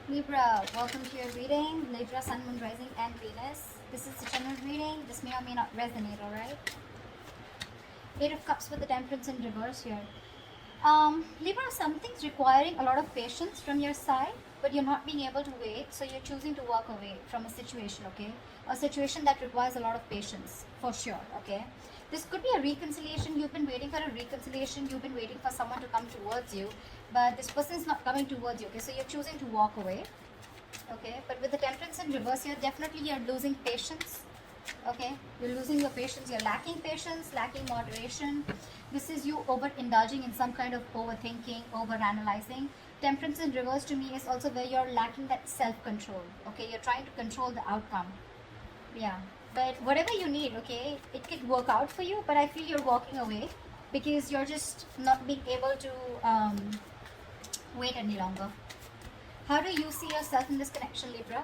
Libra, welcome to your reading. Libra, Sun, Moon, Rising, and Venus. This is the general reading. This may or may not resonate, alright? Eight of Cups with the Temperance in reverse here. Libra, something's requiring a lot of patience from your side, but you're not being able to wait, so you're choosing to walk away from a situation, okay? A situation that requires a lot of patience, for sure, okay? This could be a reconciliation. You've been waiting for a reconciliation. You've been waiting for someone to come towards you, but this person's not coming towards you, okay? So you're choosing to walk away, okay? But with the Temperance in reverse here, definitely you're losing patience, okay? You're losing your patience. You're lacking patience, lacking moderation. This is you over indulging in some kind of overthinking, over analyzing. Temperance in reverse to me is also where you're lacking that self-control, okay? You're trying to control the outcome. Yeah, but whatever you need, okay, it could work out for you, but I feel you're walking away because you're just not being able to wait any longer. How do you see yourself in this connection, Libra?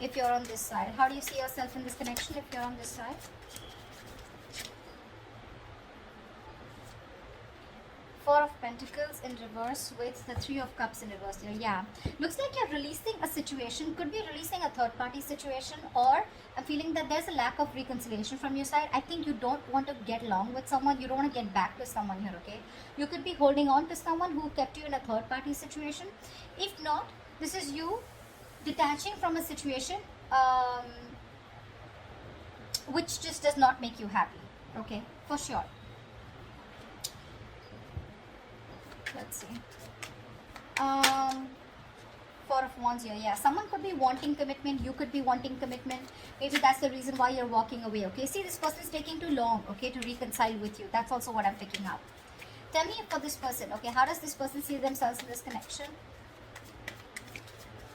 If you're on this side, how do you see yourself in this connection if you're on this side? Four of Pentacles in reverse with the Three of Cups in reverse here. Yeah, looks like you're releasing a situation. Could be releasing a third party situation, or I'm feeling that there's a lack of reconciliation from your side. I think you don't want to get along with someone. You don't want to get back to someone here, okay? You could be holding on to someone who kept you in a third party situation. If not, this is you detaching from a situation which just does not make you happy, okay? For sure. Let's see. Four of Wands here. Yeah, someone could be wanting commitment. You could be wanting commitment. Maybe that's the reason why you're walking away, okay? See, this person is taking too long, okay, to reconcile with you. That's also what I'm picking up. Tell me for this person, okay, how does this person see themselves in this connection?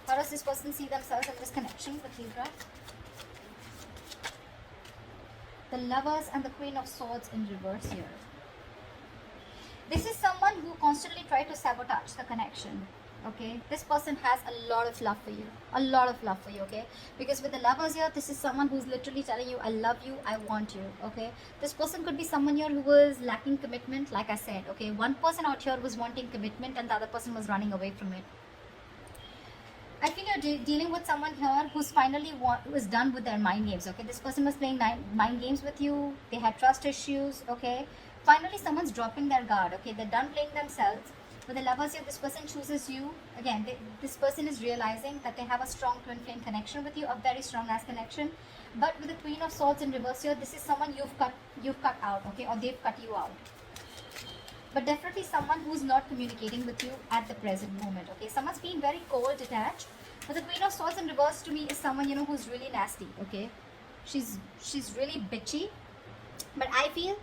How does this person see themselves in this connection with Libra? The Lovers and the Queen of Swords in reverse here. This is someone who constantly tries to sabotage the connection, okay? This person has a lot of love for you, okay? Because with the Lovers here, this is someone who's literally telling you, I love you, I want you, okay? This person could be someone here who was lacking commitment, like I said, okay? One person out here was wanting commitment and the other person was running away from it. I feel you're dealing with someone here who's finally was done with their mind games, okay? This person was playing mind games with you. They had trust issues, okay? Finally, someone's dropping their guard, okay? They're done playing themselves. With the Lovers here, this person chooses you. Again, this person is realizing that they have a strong twin flame connection with you, a very strong ass connection. But with the Queen of Swords in reverse here, this is someone you've cut out, okay? Or they've cut you out. But definitely someone who's not communicating with you at the present moment, okay? Someone's being very cold, detached. But the Queen of Swords in reverse to me is someone, you know, who's really nasty, okay? She's really bitchy. But I feel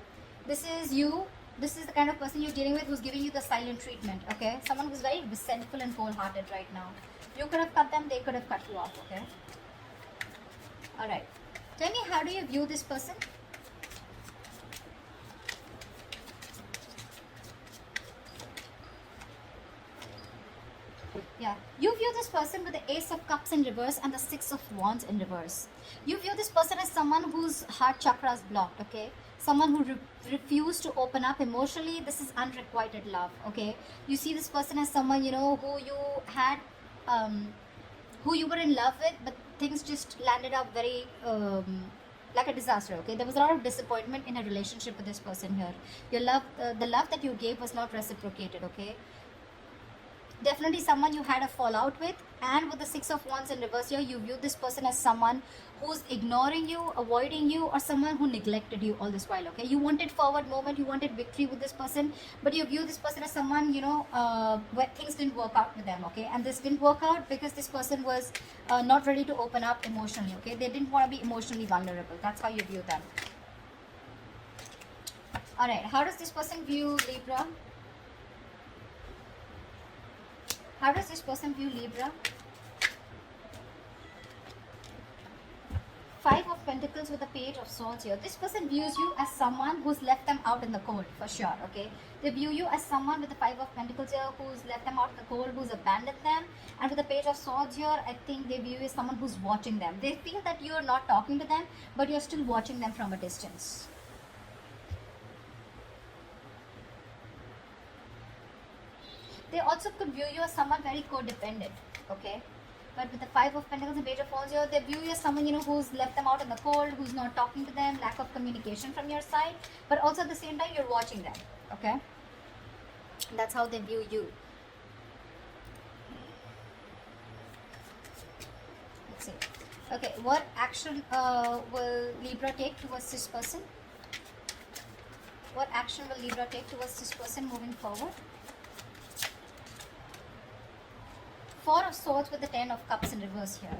this is you. This is the kind of person you're dealing with who's giving you the silent treatment, okay? Someone who's very resentful and cold-hearted right now. You could have cut them, they could have cut you off, okay? Alright. Tell me, how do you view this person? Yeah, you view this person with the Ace of Cups in reverse and the Six of Wands in reverse. You view this person as someone whose heart chakra is blocked, okay? Someone who refused to open up emotionally. This is unrequited love, okay? You see this person as someone, you know, who you had, who you were in love with, but things just landed up very, like a disaster, okay? There was a lot of disappointment in a relationship with this person here. Your love, the love that you gave was not reciprocated, okay? Definitely someone you had a fallout with. And with the Six of Wands in reverse here, you view this person as someone who's ignoring you, avoiding you, or someone who neglected you all this while, okay? You wanted forward moment, you wanted victory with this person, but you view this person as someone, you know, where things didn't work out with them, okay? And this didn't work out because this person was not ready to open up emotionally, okay? They didn't want to be emotionally vulnerable. That's how you view them. Alright, how does this person view Libra? How does this person view Libra? Five of Pentacles with the Page of Swords here. This person views you as someone who's left them out in the cold, for sure, okay? They view you as someone with the Five of Pentacles here who's left them out in the cold, who's abandoned them. And with the Page of Swords here, I think they view you as someone who's watching them. They feel that you're not talking to them, but you're still watching them from a distance. They also could view you as someone very codependent. okay? But with the Five of Pentacles and Page of Wands here, they view you as someone, who's left them out in the cold, who's not talking to them, lack of communication from your side. But also at the same time, you're watching them, okay? That's how they view you. Let's see. Okay, what action will Libra take towards this person? What action will Libra take towards this person moving forward? Four of Swords with the Ten of Cups in reverse here.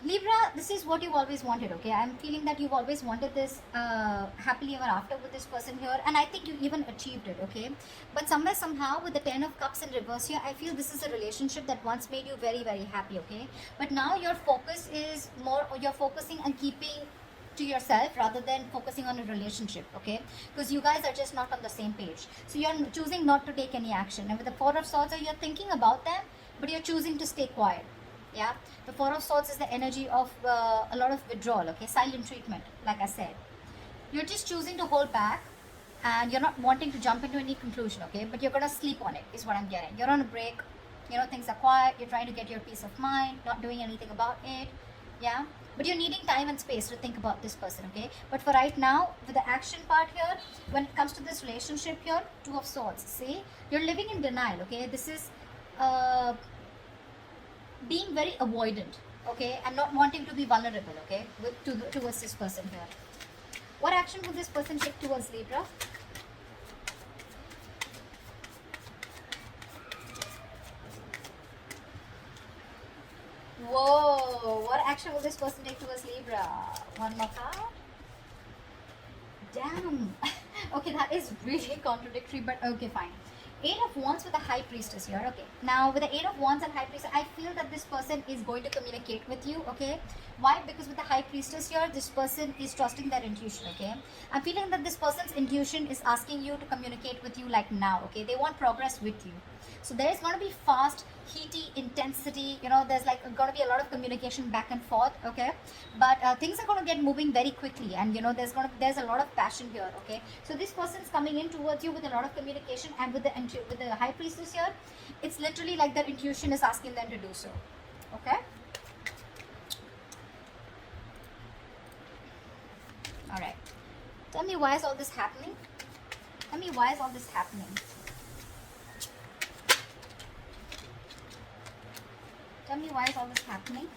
Libra, this is what you've always wanted, okay? I'm feeling that you've always wanted this happily ever after with this person here, and I think you even achieved it, okay? But somewhere, somehow, with the Ten of Cups in reverse here, I feel this is a relationship that once made you very, very happy, okay? But now your focus is more, you're focusing on keeping to yourself rather than focusing on a relationship, okay? Because you guys are just not on the same page. So you're choosing not to take any action. And with the Four of Swords, you're thinking about them, but you're choosing to stay quiet. Yeah, the Four of Swords is the energy of a lot of withdrawal, okay? Silent treatment, like I said. You're just choosing to hold back, and you're not wanting to jump into any conclusion, okay? But you're gonna sleep on it, is what I'm getting. You're on a break, things are quiet, you're trying to get your peace of mind, not doing anything about it, yeah? But you're needing time and space to think about this person, okay? But for right now, with the action part here, when it comes to this relationship here, Two of Swords, see? You're living in denial, okay? This is being very avoidant, okay? And not wanting to be vulnerable, okay? Towards this person here. What action will this person take towards Libra? Whoa, what action will this person take towards Libra? One more card. Damn. Okay, that is really contradictory, but okay, fine. Eight of Wands with the High Priestess here, okay. Now, with the Eight of Wands and High Priestess, I feel that this person is going to communicate with you, okay. Why? Because with the High Priestess here, this person is trusting their intuition, okay. I'm feeling that this person's intuition is asking you to communicate with you like now, okay. They want progress with you. So there is going to be fast, heaty intensity, there's like going to be a lot of communication back and forth, okay. But things are going to get moving very quickly, and there's a lot of passion here, okay. So this person's coming in towards you with a lot of communication, and with the High Priestess here, it's literally like their intuition is asking them to do so, okay. All right, tell me, why is all this happening? Tell me, why is all this happening? Tell me, why is all this happening?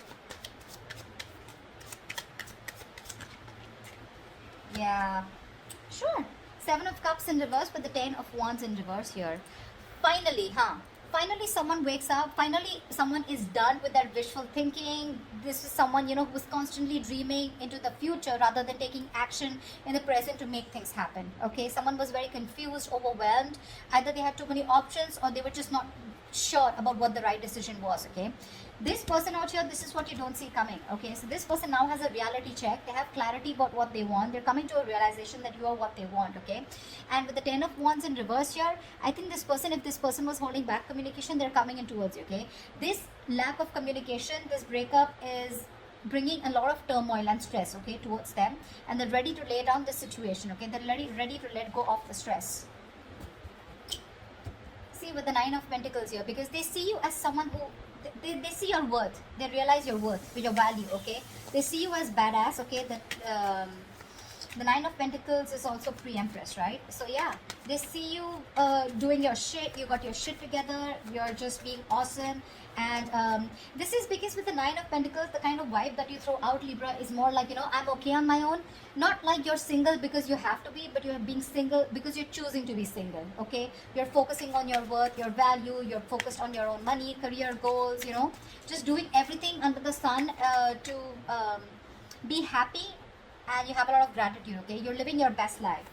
Yeah, sure. Seven of Cups in reverse with the Ten of Wands in reverse here. Finally, finally someone wakes up. Finally someone is done with that wishful thinking. This is someone, who's constantly dreaming into the future rather than taking action in the present to make things happen, okay. Someone was very confused, overwhelmed. Either they had too many options, or they were just not sure about what the right decision was, okay. This person out here, this is what you don't see coming, okay. So this person now has a reality check. They have clarity about what they want. They're coming to a realization that you are what they want, okay. And with the Ten of Wands in reverse here, I think this person, if this person was holding back communication, they're coming in towards you, okay. This lack of communication, this breakup is bringing a lot of turmoil and stress, okay, towards them, and they're ready to lay down the situation, okay. They're ready to let go of the stress. See, with the Nine of Pentacles here, because they see you as someone who they see your worth. They realize your worth, your value, okay. They see you as badass, okay. That the Nine of Pentacles is also pre-Empress, right? So yeah, they see you doing your shit. You got your shit together. You're just being awesome. And this is because with the Nine of Pentacles, the kind of vibe that you throw out, Libra, is more like, I'm okay on my own. Not like you're single because you have to be, but you're being single because you're choosing to be single, okay. You're focusing on your worth, your value. You're focused on your own money, career goals, just doing everything under the sun to be happy. And you have a lot of gratitude, okay. You're living your best life.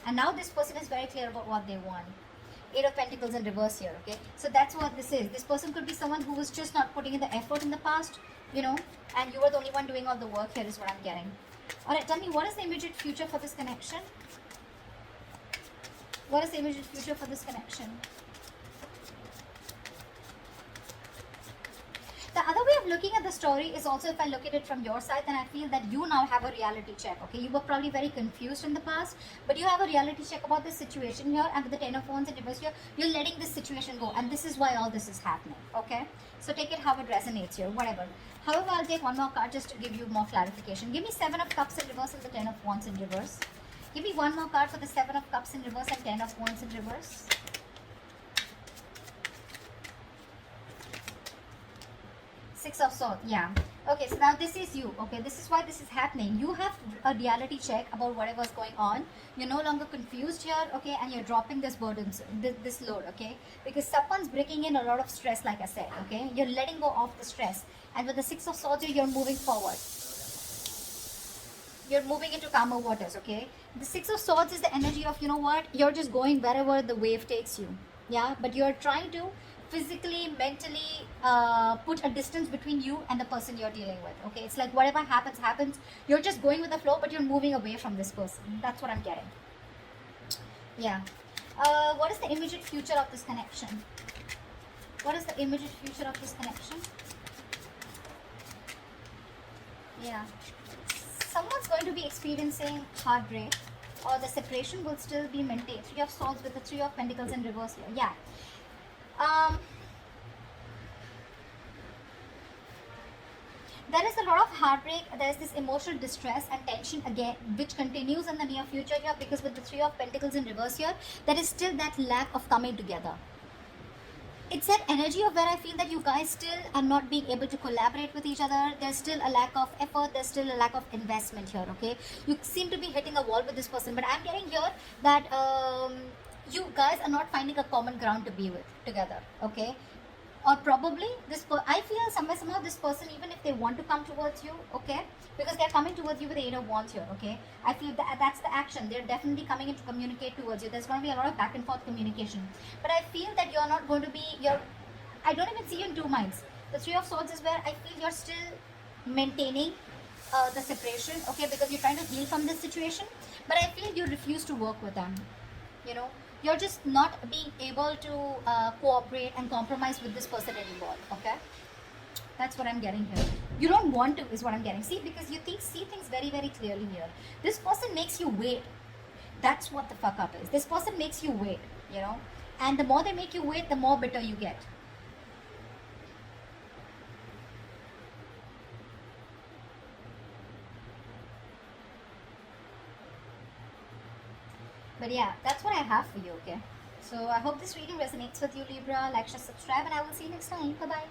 And now this person is very clear about what they want. Eight of Pentacles in reverse here, okay. So that's what this is. This person could be someone who was just not putting in the effort in the past, and you were the only one doing all the work here, is what I'm getting. Alright, tell me, what is the immediate future for this connection? What is the immediate future for this connection? The other way of I'm looking at the story is also, if I look at it from your side, then I feel that you now have a reality check. Okay, you were probably very confused in the past, but you have a reality check about this situation here, and with the Ten of Wands in reverse here, you're letting this situation go, and this is why all this is happening. Okay, so take it how it resonates here, whatever. However, I'll take one more card just to give you more clarification. Give me Seven of Cups in reverse and the Ten of Wands in reverse. Give me one more card for the Seven of Cups in reverse and Ten of Wands in reverse. Six of Swords, yeah. Okay, so now this is you. Okay, this is why this is happening. You have a reality check about whatever's going on. You're no longer confused here, okay, and you're dropping this burden, this load, okay, because someone's bringing in a lot of stress, like I said, okay. You're letting go of the stress, and with the Six of Swords here, you're moving forward. You're moving into calmer waters, okay. The Six of Swords is the energy of, you know what, you're just going wherever the wave takes you, yeah, but you're trying to physically, mentally put a distance between you and the person you're dealing with. Okay, it's like whatever happens, happens. You're just going with the flow, but you're moving away from this person. That's what I'm getting. Yeah. What is the immediate future of this connection? What is the immediate future of this connection? Yeah. Someone's going to be experiencing heartbreak, or the separation will still be maintained. Three of Swords with the Three of Pentacles in reverse here. Yeah. There is a lot of heartbreak, there is this emotional distress and tension again, which continues in the near future here, because with the Three of Pentacles in reverse here, there is still that lack of coming together. It's that energy of where I feel that you guys still are not being able to collaborate with each other. There's still a lack of effort, there's still a lack of investment here, okay? You seem to be hitting a wall with this person, but I'm getting here that you guys are not finding a common ground to be with together, okay? Or probably I feel somehow this person, even if they want to come towards you, okay, because they're coming towards you with the Eight of Wands here, okay, I feel that's the action. They're definitely coming in to communicate towards you. There's going to be a lot of back and forth communication, but I feel that you're not going to be, I don't even see you in two minds. The Three of Swords is where I feel you're still maintaining the separation, okay, because you're trying to heal from this situation, but I feel you refuse to work with them, you know. You're just not being able to cooperate and compromise with this person anymore, okay? That's what I'm getting here. You don't want to, is what I'm getting. See, because you see things very, very clearly here. This person makes you wait. That's what the fuck up is. This person makes you wait, you know? And the more they make you wait, the more bitter you get. But yeah, that's what I have for you, okay? So I hope this reading resonates with you, Libra. Like, share, subscribe, and I will see you next time. Bye-bye.